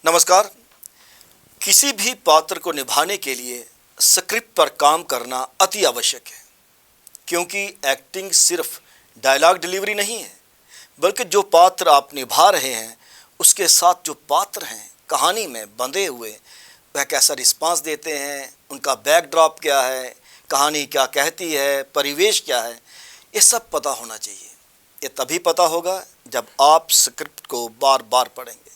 नमस्कार। किसी भी पात्र को निभाने के लिए स्क्रिप्ट पर काम करना अति आवश्यक है, क्योंकि एक्टिंग सिर्फ डायलॉग डिलीवरी नहीं है, बल्कि जो पात्र आप निभा रहे हैं उसके साथ जो पात्र हैं कहानी में बंधे हुए, वह कैसा रिस्पांस देते हैं, उनका बैकड्रॉप क्या है, कहानी क्या कहती है, परिवेश क्या है, ये सब पता होना चाहिए। ये तभी पता होगा जब आप स्क्रिप्ट को बार बार पढ़ेंगे।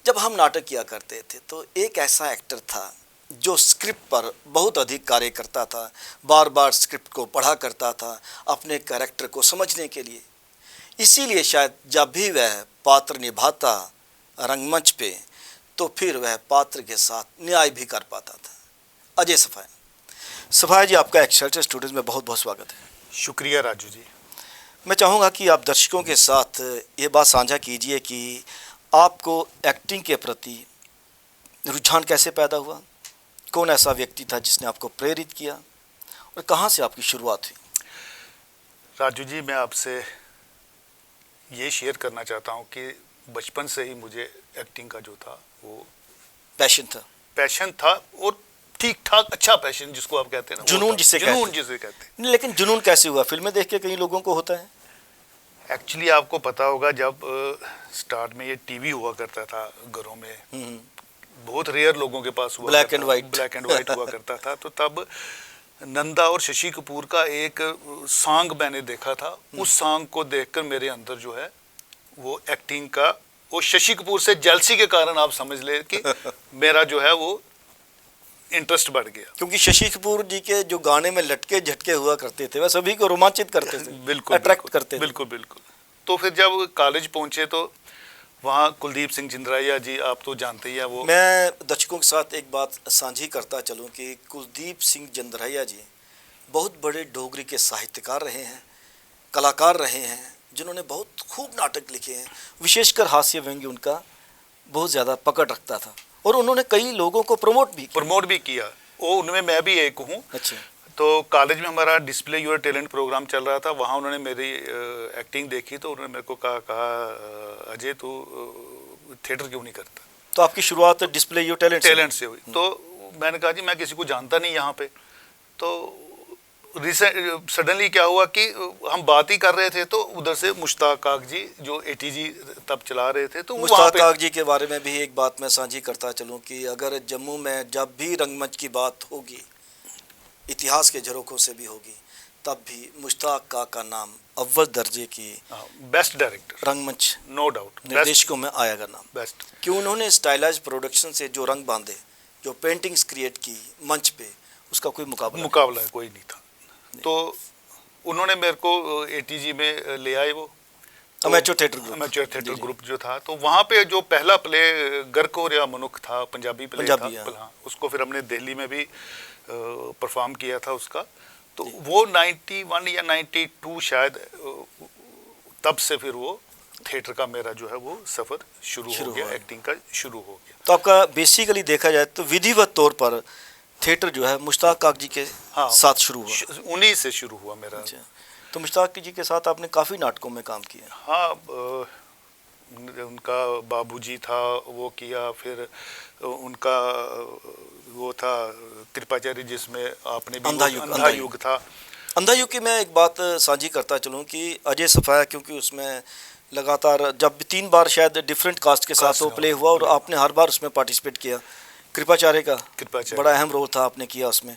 जब हम नाटक किया करते थे तो एक ऐसा एक्टर था जो स्क्रिप्ट पर बहुत अधिक कार्य करता था, बार बार स्क्रिप्ट को पढ़ा करता था अपने कैरेक्टर को समझने के लिए। इसीलिए शायद जब भी वह पात्र निभाता रंगमंच पे तो फिर वह पात्र के साथ न्याय भी कर पाता था। अजय सफाया, सफाया जी, आपका एक्सेलसियर स्टूडियोज में बहुत बहुत स्वागत है। शुक्रिया राजू जी। मैं चाहूँगा कि आप दर्शकों के साथ ये बात साझा कीजिए कि आपको एक्टिंग के प्रति रुझान कैसे पैदा हुआ, कौन ऐसा व्यक्ति था जिसने आपको प्रेरित किया और कहाँ से आपकी शुरुआत हुई? राजू जी, मैं आपसे ये शेयर करना चाहता हूँ कि बचपन से ही मुझे एक्टिंग का जो था वो पैशन था और ठीक ठाक अच्छा पैशन जिसको आप कहते हैं ना, जुनून जिसे कहते हैं। लेकिन जुनून कैसे हुआ? फिल्में देख के कई लोगों को होता है। एक्चुअली आपको पता होगा जब स्टार्ट में ये टीवी हुआ करता था घरों में, बहुत रेयर लोगों के पास हुआ, ब्लैक एंड वाइट हुआ करता था। तो तब नंदा और शशि कपूर का एक सॉन्ग मैंने देखा था। उस सॉन्ग को देखकर मेरे अंदर जो है वो एक्टिंग का, वो शशि कपूर से जेलसी के कारण आप समझ ले कि मेरा जो है वो इंटरेस्ट बढ़ गया। क्योंकि शशि कपूर जी के जो गाने में लटके झटके हुआ करते थे वह सभी को रोमांचित करते थे, बिल्कुल अट्रैक्ट करते थे। बिल्कुल बिल्कुल। तो फिर जब कॉलेज पहुंचे तो वहाँ कुलदीप सिंह जिंदराया जी, आप तो जानते ही हैं वो। मैं दर्शकों के साथ एक बात साझी करता चलूँ कि कुलदीप सिंह जिंदराया जी बहुत बड़े डोगरी के साहित्यकार रहे हैं, कलाकार रहे हैं, जिन्होंने बहुत खूब नाटक लिखे हैं। विशेषकर हास्य व्यंग्य उनका बहुत ज़्यादा पकड़ रखता था और उन्होंने कई लोगों को प्रमोट भी किया। वो उनमें मैं भी एक हूँ। अच्छा। तो कॉलेज में हमारा डिस्प्ले योर टैलेंट प्रोग्राम चल रहा था, वहाँ उन्होंने मेरी एक्टिंग देखी तो उन्होंने मेरे को कहा अजय तू थिएटर क्यों नहीं करता। तो आपकी शुरुआत डिस्प्ले योर टैलेंट से हुई। तो मैंने कहा जी मैं किसी को जानता नहीं यहाँ पे। तो सडनली क्या हुआ कि हम बात ही कर रहे थे तो उधर से मुश्ताक काक जी जो एटीजी तब चला रहे थे, तो मुश्ताक काक जी के बारे में भी एक बात मैं साझी करता चलूँ कि अगर जम्मू में जब भी रंगमंच की बात होगी, इतिहास के झरोखों से भी होगी, तब भी मुश्ताक काक का नाम अव्वल दर्जे की बेस्ट डायरेक्टर रंगमंच नो डाउट निर्देशकों में आएगा नाम। बेस्ट कि उन्होंने स्टाइलाइज प्रोडक्शन से जो रंग बांधे, जो पेंटिंग्स क्रिएट की मंच पे, उसका कोई मुकाबला कोई नहीं था। तो उन्होंने मेरे को एटीजी में ले आए, वो अमेच्योर थिएटर ग्रुप जो था। तो वहाँ पे जो पहला प्ले गरकोर या मनुख था, पंजाबी प्ले था, हाँ, उसको फिर हमने दिल्ली में भी परफॉर्म किया था उसका। तो वो 91 या 92 शायद, तब से फिर वो थिएटर का मेरा जो है वो सफ़र शुरू हो गया, एक्टिंग का शुरू हो गया। तो आपका बेसिकली देखा जाए तो विधिवत तौर पर थिएटर जो है मुश्ताक काक जी के साथ शुरू हुआ, उन्हीं से शुरू हुआ मेरा। तो मुश्ताक जी के साथ आपने काफ़ी नाटकों में काम किया। हाँ, उनका बाबूजी था वो किया, फिर उनका वो था कृपाचार्य जिसमें आपने भी अंधा युग था। अंधा युग की मैं एक बात साझी करता चलूँ कि अजय सफाया, क्योंकि उसमें लगातार जब 3 बार शायद डिफरेंट कास्ट के साथ वो प्ले हुआ और आपने हर बार उसमें पार्टिसिपेट किया। कृपाचार्य का बड़ा अहम रोल था, आपने किया उसमें।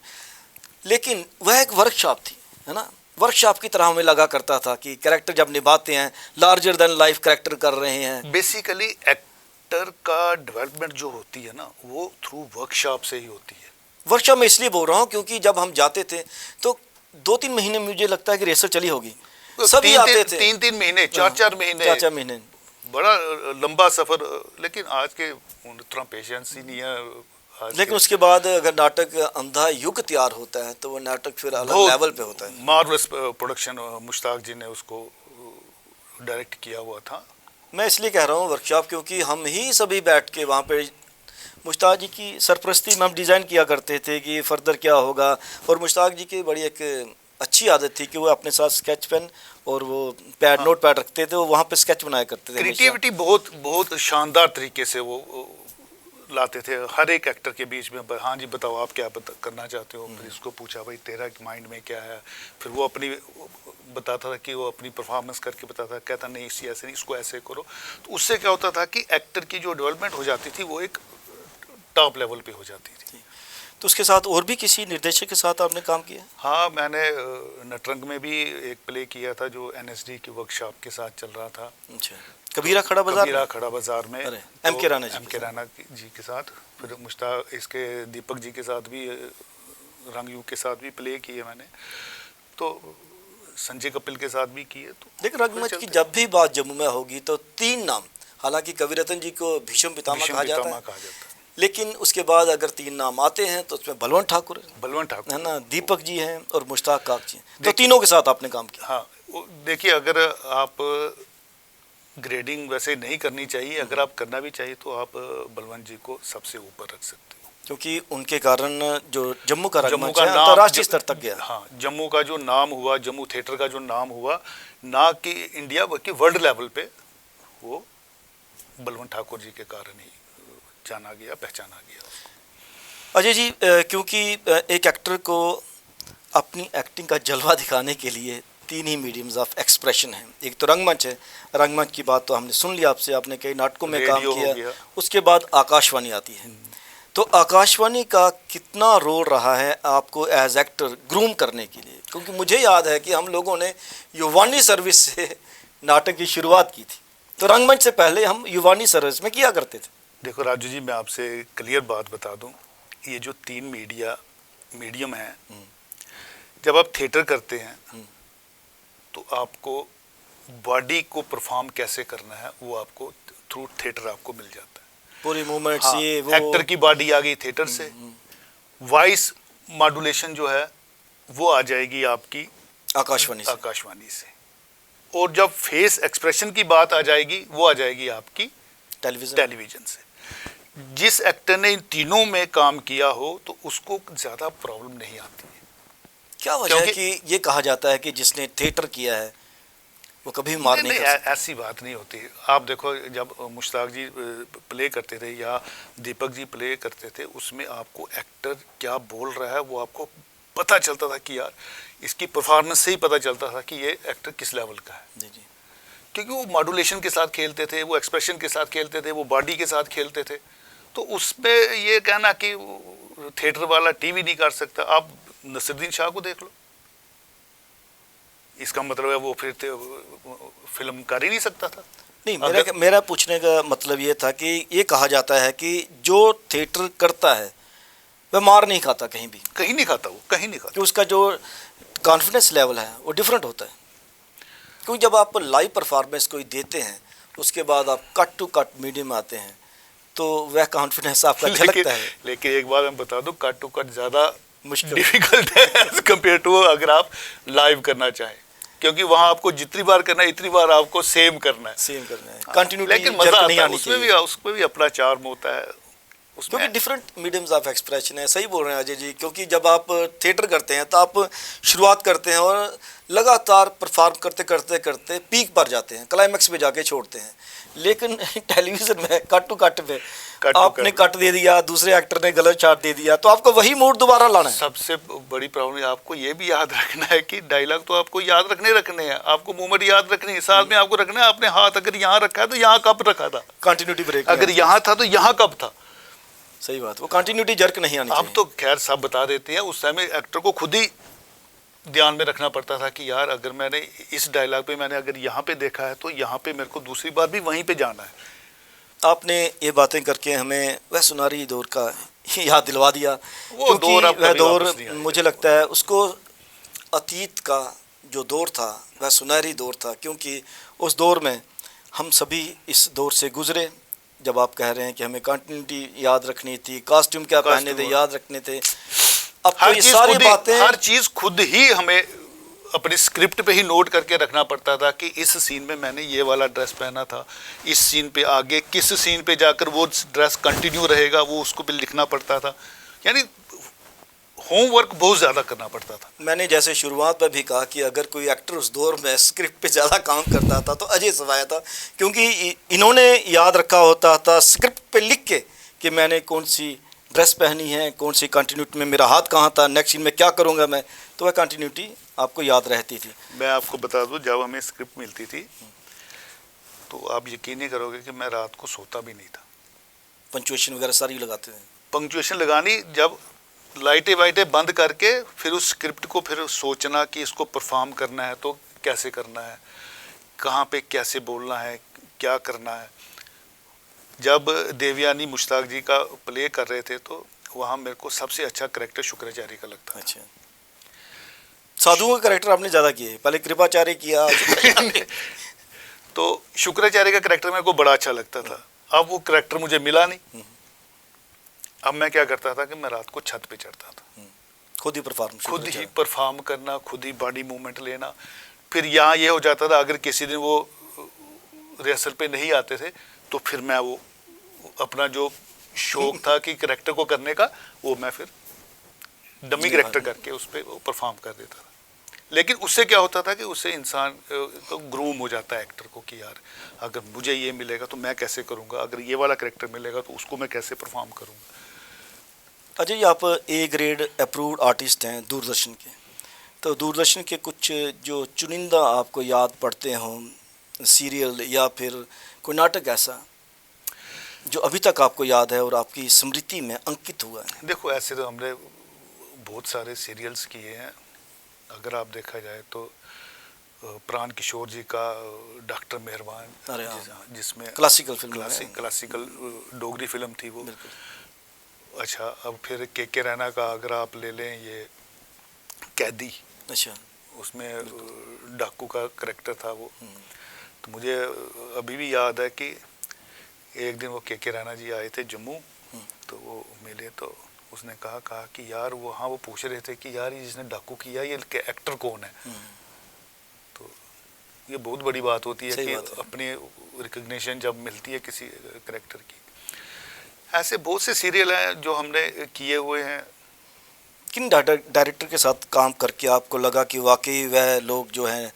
लेकिन वह एक वर्कशॉप थी, है ना, वर्कशॉप की तरह हमें लगा करता था कि कैरेक्टर जब निभाते हैं लार्जर देन लाइफ कैरेक्टर कर रहे हैं। बेसिकली एक्टर का डेवलपमेंट जो होती है ना वो थ्रू वर्कशॉप से ही होती है। वर्कशॉप में इसलिए बोल रहा हूँ क्योंकि जब हम जाते थे तो 2-3 महीने मुझे लगता है कि रिहर्सल चली होगी, सभी आते थे 3-3 महीने 4-4 महीने बड़ा लंबा सफर। लेकिन आज के उतना पेशेंस ही नहीं है। लेकिन उसके बाद अगर नाटक अंधा युग तैयार होता है तो वो नाटक फिर अलग लेवल पे होता है। मार्वलस प्रोडक्शन मुश्ताक जी ने उसको डायरेक्ट किया हुआ था। मैं इसलिए कह रहा हूँ वर्कशॉप, क्योंकि हम ही सभी बैठ के वहाँ पे मुश्ताक जी की सरपरस्ती में हम डिज़ाइन किया करते थे कि फर्दर क्या होगा। और मुश्ताक जी की बड़ी एक अच्छी आदत थी कि वो अपने साथ स्केच पेन और वो नोट पैड रखते थे, वो वहाँ पे स्केच बनाया करते थे। क्रिएटिविटी बहुत बहुत शानदार तरीके से वो लाते थे हर एक एक्टर के बीच में, हाँ जी बताओ आप क्या करना चाहते हो, फिर इसको पूछा भाई तेरा माइंड में क्या है, फिर वो अपनी बताता था कि वो अपनी परफॉर्मेंस करके बताता था, कहता नहीं इसी ऐसे नहीं इसको ऐसे करो। तो उससे क्या होता था कि एक्टर की जो डेवलपमेंट हो जाती थी वो एक टॉप लेवल पे हो जाती थी। तो उसके साथ और भी किसी निर्देशक के साथ आपने काम किया? हाँ, मैंने नटरंग में भी एक प्ले किया था जो NSD की वर्कशॉप के साथ चल रहा था। अच्छा, कबीरा खड़ा बाजार? कबीरा खड़ा बाजार में एम के राणा जी के साथ, फिर मुश्ताक इसके दीपक जी के साथ भी, रंग यू के साथ भी प्ले किए मैंने, तो संजय कपिल के साथ भी किए। तो लेकिन रंगमंच की जब भी बात जम्मू में होगी तो 3 नाम, हालांकि कविरत्न जी को भीष्म पितामह कहा जाता है, लेकिन उसके बाद अगर 3 नाम आते हैं तो उसमें बलवंत ठाकुर है ना, दीपक जी हैं और मुश्ताक काक जी हैं। तो तीनों के साथ आपने काम किया। हाँ, देखिए अगर आप ग्रेडिंग वैसे नहीं करनी चाहिए, अगर आप करना भी चाहिए तो आप बलवंत जी को सबसे ऊपर रख सकते हो, क्योंकि उनके कारण जो जम्मू का रंगमंच है अंतर्राष्ट्रीय स्तर तक गया। हाँ, जम्मू का जो नाम हुआ, जम्मू थिएटर का जो नाम हुआ, ना कि इंडिया बल्कि वर्ल्ड लेवल पे, वो बलवंत ठाकुर जी के कारण ही जाना गया, पहचाना गया। अजय जी, क्योंकि एक एक्टर को अपनी एक्टिंग का जलवा दिखाने के लिए 3 ही मीडियम्स ऑफ एक्सप्रेशन हैं। एक तो रंगमंच है, रंगमंच की बात तो हमने सुन लिया आपसे, आपने कई नाटकों में काम किया, उसके बाद आकाशवाणी आती है। तो आकाशवाणी का कितना रोल रहा है आपको एज एक्टर ग्रूम करने के लिए? क्योंकि मुझे याद है कि हम लोगों ने युवानी सर्विस से नाटक की शुरुआत की थी, तो रंगमंच से पहले हम युवानी सर्विस में किया करते थे। देखो राजू जी, मैं आपसे क्लियर बात बता दूं, ये जो 3 मीडियम है, जब आप थिएटर करते हैं तो आपको बॉडी को परफॉर्म कैसे करना है वो आपको थ्रू थिएटर आपको मिल जाता है, पूरी मूवमेंट्स। हाँ, ये वो एक्टर की बॉडी आ गई थिएटर से, वॉइस मॉड्यूलेशन जो है वो आ जाएगी आपकी आकाशवाणी से, और जब फेस एक्सप्रेशन की बात आ जाएगी वो आ जाएगी आपकी टेलीविजन से। जिस एक्टर ने इन तीनों में काम किया हो तो उसको ज़्यादा प्रॉब्लम नहीं आती है। क्या वजह है कि ये कहा जाता है कि जिसने थिएटर किया है वो कभी मार नहीं कर सकता? ऐसी बात नहीं होती। आप देखो, जब मुश्ताक जी प्ले करते थे या दीपक जी प्ले करते थे, उसमें आपको एक्टर क्या बोल रहा है वो आपको पता चलता था कि यार इसकी परफॉर्मेंस से ही पता चलता था कि ये एक्टर किस लेवल का है। जी जी, क्योंकि वो मॉड्यूलेशन के साथ खेलते थे, वो एक्सप्रेशन के साथ खेलते थे, वो बॉडी के साथ खेलते थे। तो उसमें ये कहना कि थिएटर वाला टीवी नहीं कर सकता, आप नसीरुद्दीन शाह को देख लो, इसका मतलब है वो फिर फिल्म कर ही नहीं सकता था। नहीं, मेरा पूछने का मतलब ये था कि ये कहा जाता है कि जो थिएटर करता है वह मार नहीं खाता, कहीं नहीं खाता, कि उसका जो कॉन्फिडेंस लेवल है वो डिफरेंट होता है। क्योंकि जब आप लाइव परफॉर्मेंस कोई देते हैं उसके बाद आप कट टू कट मीडियम में आते हैं तो वह कॉन्फिडेंस आपका झलकता है। लेकिन एक बात मैं बता दूं, कट टू कट ज़्यादा मुश्किल डिफिकल्ट है एज कम्पेयर टू अगर आप लाइव करना चाहें, क्योंकि वहाँ आपको जितनी बार करना है इतनी बार आपको सेम करना है, कंटिन्यूटी। लेकिन मजा आता है उसमें भी अपना चार्म होता है, क्योंकि डिफरेंट मीडियम्स ऑफ एक्सप्रेशन है। सही बोल रहे हैं अजय जी, क्योंकि जब आप थिएटर करते हैं तो आप शुरुआत करते हैं और लगातार परफॉर्म करते करते करते पीक पर जाते हैं, क्लाइमैक्स पे जाके छोड़ते हैं। लेकिन टेलीविज़न में कट टू कट पे आपने कट दे दिया, दूसरे एक्टर ने गलत शॉट दे दिया, तो आपको वही मूड दोबारा लाना है। सबसे बड़ी प्रॉब्लम है, आपको ये भी याद रखना है कि डायलॉग तो आपको याद रखने हैं, आपको मूवमेंट याद रखनी है, साथ में आपको रखना है अपने हाथ अगर यहाँ रखा है तो यहाँ कब रखा था, कंटिन्यूटी ब्रेक अगर यहाँ था तो यहाँ कब था। सही बात, वो कंटिन्यूटी जर्क नहीं आनी चाहिए। अब तो खैर सब बता देते हैं, उस समय एक्टर को खुद ही ध्यान में रखना पड़ता था कि यार अगर मैंने इस डायलॉग पे मैंने अगर यहाँ पे देखा है तो यहाँ पे मेरे को दूसरी बार भी वहीं पे जाना है। आपने ये बातें करके हमें वह सुनहरी दौर का याद दिलवा दिया, वो वह दौर मुझे लगता है उसको अतीत का जो दौर था वह सुनहरी दौर था, क्योंकि उस दौर में हम सभी इस दौर से गुजरे। जब आप कह रहे हैं कि हमें कंटिन्यूटी याद रखनी थी, कॉस्ट्यूम क्या पहनने थे याद रखने थे, अब तो ये सारी बातें, हर चीज़ खुद ही हमें अपनी स्क्रिप्ट पे ही नोट करके रखना पड़ता था कि इस सीन में मैंने ये वाला ड्रेस पहना था, इस सीन पे आगे किस सीन पे जाकर वो ड्रेस कंटिन्यू रहेगा वो उसको भी लिखना पड़ता था। यानी होमवर्क बहुत ज़्यादा करना पड़ता था। मैंने जैसे शुरुआत में भी कहा कि अगर कोई एक्टर उस दौर में स्क्रिप्ट पे ज़्यादा काम करता था तो अजय सवाया था, क्योंकि इन्होंने याद रखा होता था स्क्रिप्ट पे लिख के कि मैंने कौन सी ड्रेस पहनी है, कौन सी कंटिन्यूटी में मेरा हाथ कहाँ था, नेक्स्ट सीन में क्या करूँगा मैं, तो वह कंटिन्यूटी आपको याद रहती थी। मैं आपको बता दूं, जब हमें स्क्रिप्ट मिलती थी तो आप यकीन नहीं करोगे कि मैं रात को सोता भी नहीं था। पंचुएशन वगैरह सारी लगाते थे। पंक्चुएशन लगानी, जब लाइटें वाइटें बंद करके फिर उस स्क्रिप्ट को फिर सोचना कि इसको परफॉर्म करना है तो कैसे करना है, कहाँ पे कैसे बोलना है, क्या करना है। जब देवयानी मुश्ताक जी का प्ले कर रहे थे तो वहाँ मेरे को सबसे अच्छा करेक्टर शुक्राचार्य का लगता है। अच्छा, साधुओं का करेक्टर आपने ज़्यादा किए, पहले कृपाचार्य किया तो शुक्राचार्य का करेक्टर मेरे को बड़ा अच्छा लगता था। अब वो करेक्टर मुझे मिला नहीं। अब मैं क्या करता था कि मैं रात को छत पे चढ़ता था, खुद ही परफॉर्म करना, खुद ही बॉडी मूवमेंट लेना। फिर यहाँ ये हो जाता था, अगर किसी दिन वो रिहर्सल पे नहीं आते थे तो फिर मैं वो अपना जो शौक था कि करेक्टर को करने का, वो मैं फिर डमी करेक्टर करके उस पर परफॉर्म कर देता था। लेकिन उससे क्या होता था कि उससे इंसान ग्रूम हो जाता है एक्टर को कि यार अगर मुझे ये मिलेगा तो मैं कैसे करूँगा, अगर ये वाला करेक्टर मिलेगा तो उसको मैं कैसे परफॉर्म करूँगा। अजय जी, आप ए ग्रेड अप्रूव्ड आर्टिस्ट हैं दूरदर्शन के, तो दूरदर्शन के कुछ जो चुनिंदा आपको याद पड़ते हों सीरियल या फिर कोई नाटक ऐसा जो अभी तक आपको याद है और आपकी स्मृति में अंकित हुआ है? देखो, ऐसे तो हमने बहुत सारे सीरियल्स किए हैं। अगर आप देखा जाए तो प्राण किशोर जी का डॉक्टर मेहरबान, जिसमें classical film, classical Dogri film थी वो। अच्छा, अब फिर के रैना का अगर आप ले लें, ये कैदी, अच्छा, उसमें डाकू का करेक्टर था वो। तो मुझे अभी भी याद है कि एक दिन वो के रैना जी आए थे जम्मू, तो वो मिले तो उसने कहा कि यार वहाँ वो पूछ रहे थे कि यार ये जिसने डाकू किया ये एक्टर कौन है। तो ये बहुत बड़ी बात होती है कि अपनी रिकग्निशन जब मिलती है किसी करेक्टर की। ऐसे बहुत से सीरियल हैं जो हमने किए हुए हैं। किन डायरेक्टर के साथ काम करके आपको लगा कि वाकई वह लोग जो हैं,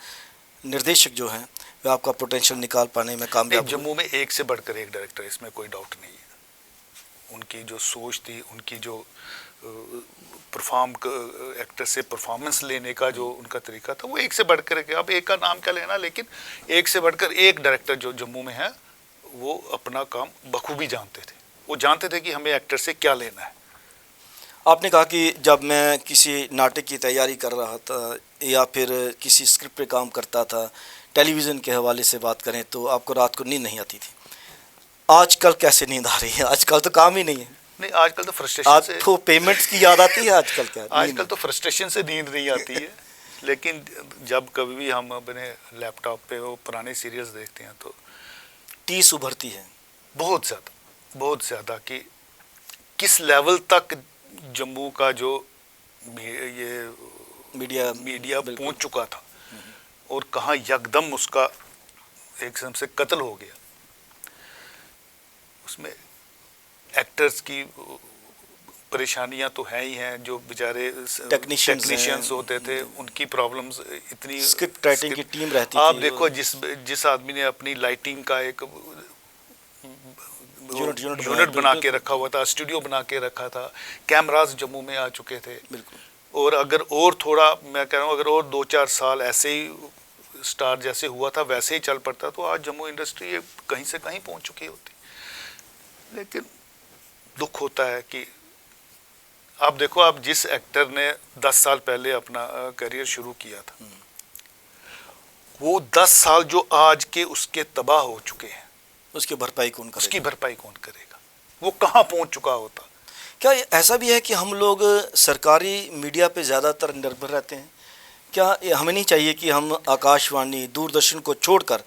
निर्देशक जो हैं, वे आपका पोटेंशियल निकाल पाने में कामयाब? जम्मू में एक से बढ़कर एक डायरेक्टर, इसमें कोई डाउट नहीं है। उनकी जो सोच थी, उनकी जो परफॉर्म एक्टर से परफॉर्मेंस लेने का जो उनका तरीका था, वो एक से बढ़कर एक। अब एक का नाम क्या लेना, लेकिन एक से बढ़कर एक डायरेक्टर जो जम्मू में है वो अपना काम बखूबी जानते थे। वो जानते थे कि हमें एक्टर से क्या लेना है। आपने कहा कि जब मैं किसी नाटक की तैयारी कर रहा था या फिर किसी स्क्रिप्ट पे काम करता था, टेलीविज़न के हवाले से बात करें तो आपको रात को नींद नहीं आती थी। आजकल कैसे नींद आ रही है? आजकल तो काम ही नहीं है। नहीं, आजकल तो फ्रस्ट्रेशन से, आपको पेमेंट्स की याद आती है आजकल? क्या आजकल तो फ्रस्ट्रेशन से नींद नहीं आती है। लेकिन जब कभी भी हम अपने लैपटॉप पे वो पुराने सीरियल्स देखते हैं तो टीस उभरती है बहुत ज़्यादा कि किस लेवल तक जम्मू का जो ये मीडिया पहुंच चुका था और कहाँ यकदम उसका एक किस्म से कत्ल हो गया। उसमें एक्टर्स की परेशानियां तो हैं ही हैं, जो बेचारे टेक्नीशियंस होते थे उनकी प्रॉब्लम्स इतनी, स्क्रिप्ट राइटिंग की टीम रहती आप थी। देखो जिस आदमी ने अपनी लाइटिंग का एक यूनिट बना के रखा हुआ था, स्टूडियो बना के रखा था, कैमरास जम्मू में आ चुके थे। बिल्कुल। और अगर और थोड़ा, मैं कह रहा हूँ, अगर और 2-4 साल ऐसे ही स्टार जैसे हुआ था वैसे ही चल पड़ता तो आज जम्मू इंडस्ट्री कहीं से कहीं पहुंच चुकी होती। लेकिन दुख होता है कि आप देखो, आप जिस एक्टर ने 10 साल पहले अपना करियर शुरू किया था, वो 10 साल जो आज के उसके तबाह हो चुके हैं, उसकी भरपाई कौन करेगा? उसकी भरपाई कौन करेगा? वो कहाँ पहुंच चुका होता। क्या ऐसा भी है कि हम लोग सरकारी मीडिया पे ज़्यादातर निर्भर रहते हैं? क्या हमें नहीं चाहिए कि हम आकाशवाणी, दूरदर्शन को छोड़कर,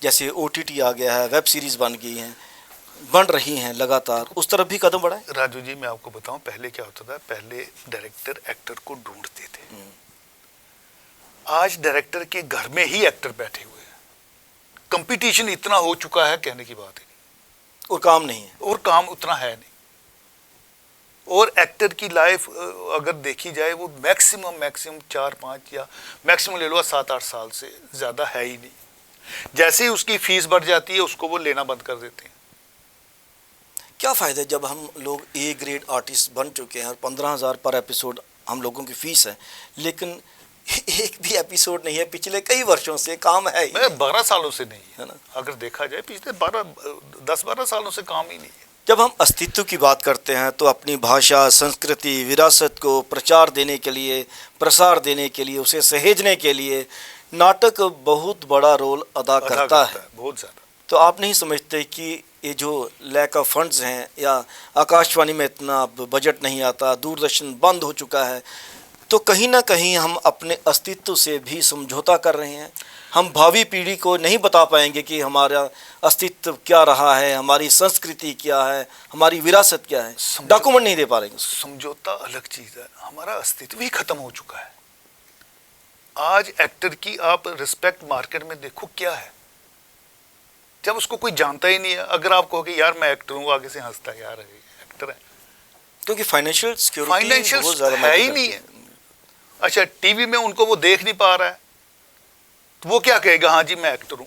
जैसे OTT आ गया है, वेब सीरीज़ बन रही हैं लगातार, उस तरफ भी कदम बढ़ाएं? राजू जी, मैं आपको बताऊं, पहले क्या होता था, पहले डायरेक्टर एक्टर को ढूंढते थे। आज डायरेक्टर के घर में ही एक्टर बैठे हुए हैं। कंपटीशन इतना हो चुका है, कहने की बात है, और काम नहीं है, और काम उतना है नहीं। और एक्टर की लाइफ अगर देखी जाए, वो मैक्सिमम 4-5 या मैक्सिमम ले लो 7-8 साल से ज़्यादा है ही नहीं। जैसे ही उसकी फीस बढ़ जाती है, उसको वो लेना बंद कर देते हैं। क्या फ़ायदा जब हम लोग ए ग्रेड आर्टिस्ट बन चुके हैं और 15,000 पर एपिसोड हम लोगों की फ़ीस है, लेकिन एक भी एपिसोड नहीं है पिछले कई वर्षों से, काम है ही मैं 12 सालों से नहीं है ना। अगर देखा जाए पिछले 10-12 सालों से काम ही नहीं है। जब हम अस्तित्व की बात करते हैं तो अपनी भाषा, संस्कृति, विरासत को प्रचार देने के लिए, प्रसार देने के लिए, उसे सहेजने के लिए नाटक बहुत बड़ा रोल अदा करता है, बहुत ज़्यादा। तो आप नहीं समझते कि ये जो लैक ऑफ फंड्स हैं, या आकाशवाणी में इतना बजट नहीं आता, दूरदर्शन बंद हो चुका है, तो कहीं ना कहीं हम अपने अस्तित्व से भी समझौता कर रहे हैं। हम भावी पीढ़ी को नहीं बता पाएंगे कि हमारा अस्तित्व क्या रहा है, हमारी संस्कृति क्या है, हमारी विरासत क्या है, डॉक्यूमेंट नहीं दे पा रहे हैं। समझौता अलग चीज़ है, हमारा अस्तित्व ही खत्म हो चुका है। आज एक्टर की आप रिस्पेक्ट मार्केट में देखो क्या है, जब उसको कोई जानता ही नहीं है। अगर आप कहो कि यार मैं एक्टर हूँ, आगे से हंसता है, यार एक्टर है, क्योंकि फाइनेंशियल सिक्योरिटी बहुत ज़्यादा है ही नहीं है। अच्छा, टीवी में उनको वो देख नहीं पा रहा है, तो वो क्या कहेगा, हाँ जी मैं एक्टर हूँ।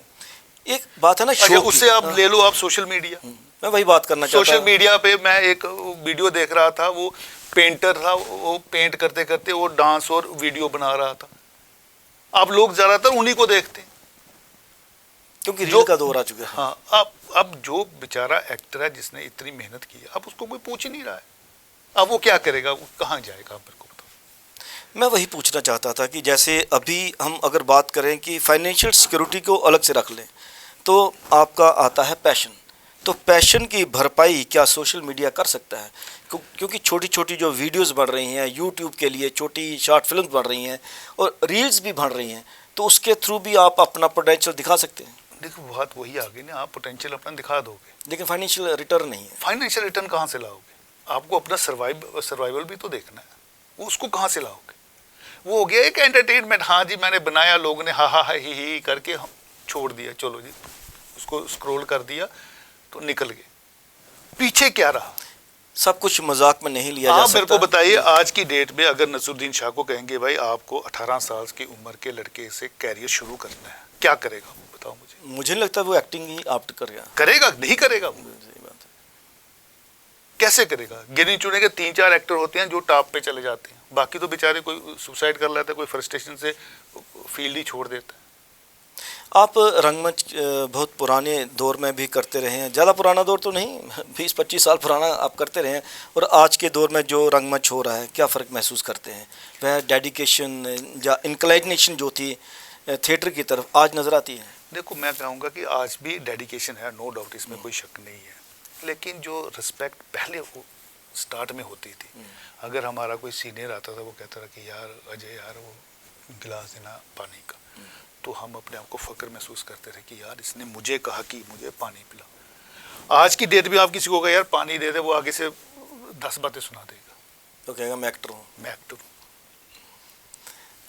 एक बात है ना, अच्छा उससे आप ले लो, आप सोशल मीडिया, मैं वही बात करना चाहता हूँ। सोशल मीडिया पे मैं एक वीडियो देख रहा था, वो पेंटर था, वो पेंट करते करते वो डांस और वीडियो बना रहा था। आप लोग ज़्यादातर उन्हीं को देखते हैं, क्योंकि रील का दौर आ चुका है। हाँ, अब जो बेचारा एक्टर है जिसने इतनी मेहनत की है, अब उसको कोई पूछ ही नहीं रहा है। अब वो क्या करेगा, वो कहाँ जाएगा, मेरे को बताओ। मैं वही पूछना चाहता था कि जैसे अभी हम अगर बात करें कि फाइनेंशियल सिक्योरिटी को अलग से रख लें, तो आपका आता है पैशन। तो पैशन की भरपाई क्या सोशल मीडिया कर सकता है? क्योंकि छोटी छोटी जो वीडियोस बढ़ रही हैं यूट्यूब के लिए, छोटी शॉर्ट फिल्म बढ़ रही हैं और रील्स भी बढ़ रही हैं, तो उसके थ्रू भी आप अपना पोटेंशियल दिखा सकते हैं। देखो बात वही आ गई ना, आप पोटेंशियल अपना दिखा दोगे, लेकिन फाइनेंशियल रिटर्न नहीं है। फाइनेंशियल रिटर्न कहाँ से लाओगे? आपको अपना सर्वाइवल भी तो देखना है, वो उसको कहाँ से लाओगे? वो हो गया एक एंटरटेनमेंट, हाँ जी मैंने बनाया, लोगों ने हा ही करके हम छोड़ दिया, चलो जी उसको स्क्रॉल कर दिया तो निकल गए। पीछे क्या रहा? सब कुछ मजाक में नहीं लिया जा सकता। मेरे को बताइए, आज की डेट में अगर नसरुद्दीन शाह को कहेंगे भाई आपको 18 साल की उम्र के लड़के से कैरियर शुरू करना है, क्या करेगा बताओ मुझे? मुझे नहीं लगता वो एक्टिंग ही ऑप्ट करेगा, नहीं करेगा। कैसे करेगा? गिने चुने के 3-4 एक्टर होते हैं जो टॉप पे चले जाते हैं, बाकी तो बेचारे कोई सुसाइड कर लेता है, कोई फ्रस्ट्रेशन से फील्ड ही छोड़ देता है। आप रंगमंच बहुत पुराने दौर में भी करते रहे हैं, ज़्यादा पुराना दौर तो नहीं, 20-25 साल पुराना आप करते रहे हैं, और आज के दौर में जो रंगमंच हो रहा है, क्या फ़र्क महसूस करते हैं? वह डेडिकेशन या इंक्लाइनेशन जो थी थिएटर की तरफ आज नज़र आती है? देखो मैं कहूँगा कि आज भी डेडिकेशन है, नो डाउट, इसमें कोई शक नहीं है, लेकिन जो रिस्पेक्ट पहले वो स्टार्ट में होती थी, अगर हमारा कोई सीनियर आता था, वो कहता था कि यार अजय यार वो गिलास देना पानी का, तो हम अपने आप को फ़ख्र महसूस करते थे कि यार इसने मुझे कहा कि मुझे पानी पिला। आज की डेट में आप किसी को कहा यार पानी दे दे, वो आगे से 10 बातें सुना देगा, तो कहेगा मैं एक्टर हूँ, मैं एक्टर हूँ।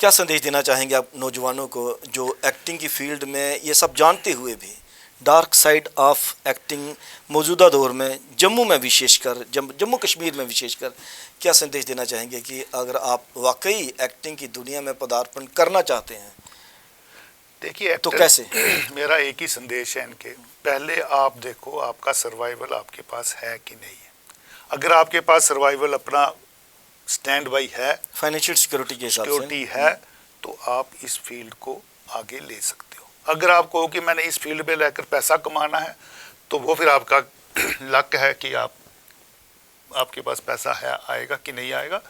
क्या संदेश देना चाहेंगे आप नौजवानों को जो एक्टिंग की फील्ड में ये सब जानते हुए भी डार्क साइड ऑफ एक्टिंग मौजूदा दौर में जम्मू में विशेषकर, जम्मू कश्मीर में विशेषकर, क्या संदेश देना चाहेंगे कि अगर आप वाकई एक्टिंग की दुनिया में पदार्पण करना चाहते हैं? देखिए तो कैसे? मेरा एक ही संदेश है इनके, पहले आप देखो आपका सर्वाइवल आपके पास है कि नहीं है। अगर आपके पास सर्वाइवल अपना स्टैंड बाई है, फाइनेंशियल सिक्योरिटी के हिसाब से सिक्योरिटी है, तो आप इस फील्ड को आगे ले सकते हो। अगर आप कहो कि मैंने इस फील्ड में रहकर पैसा कमाना है, तो वो फिर आपका लक है कि आपके पास पैसा है, आएगा कि नहीं आएगा।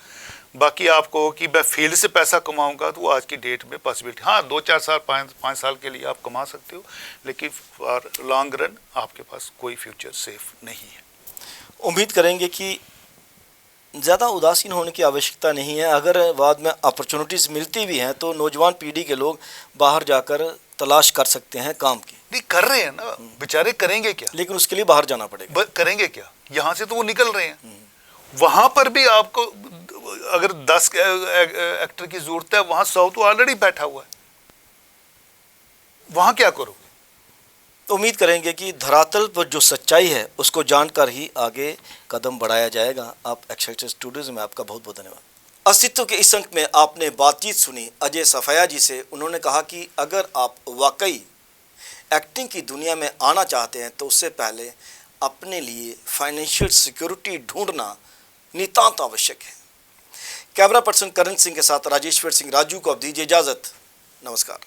बाकी आप कहो कि मैं फील्ड से पैसा कमाऊंगा, तो आज की डेट में पॉसिबिलिटी, हाँ 2-4 साल 5 साल के लिए आप कमा सकते हो, लेकिन फॉर लॉन्ग रन आपके पास कोई फ्यूचर सेफ नहीं है। उम्मीद करेंगे कि ज़्यादा उदासीन होने की आवश्यकता नहीं है। अगर बाद में अपॉर्चुनिटीज़ मिलती भी हैं तो नौजवान पीढ़ी के लोग बाहर जाकर तलाश कर सकते हैं काम की। नहीं कर रहे हैं ना बेचारे, करेंगे क्या? लेकिन उसके लिए बाहर जाना पड़ेगा। करेंगे क्या? यहाँ से तो वो निकल रहे हैं, वहाँ पर भी आपको अगर 10 एक्टर की जरूरत है, वहाँ 100 तो ऑलरेडी बैठा हुआ है, वहाँ क्या करोगे? तो उम्मीद करेंगे कि धरातल पर जो सच्चाई है उसको जानकर ही आगे कदम बढ़ाया जाएगा। आप एक्साइटेड स्टूडियोज में आपका बहुत बहुत धन्यवाद। अस्तित्व के इस अंक में आपने बातचीत सुनी अजय सफाया जी से। उन्होंने कहा कि अगर आप वाकई एक्टिंग की दुनिया में आना चाहते हैं तो उससे पहले अपने लिए फाइनेंशियल सिक्योरिटी ढूंढना नितांत आवश्यक है। कैमरा पर्सन करण सिंह के साथ राजेश्वर सिंह राजू को अब दीजिए इजाजत। नमस्कार।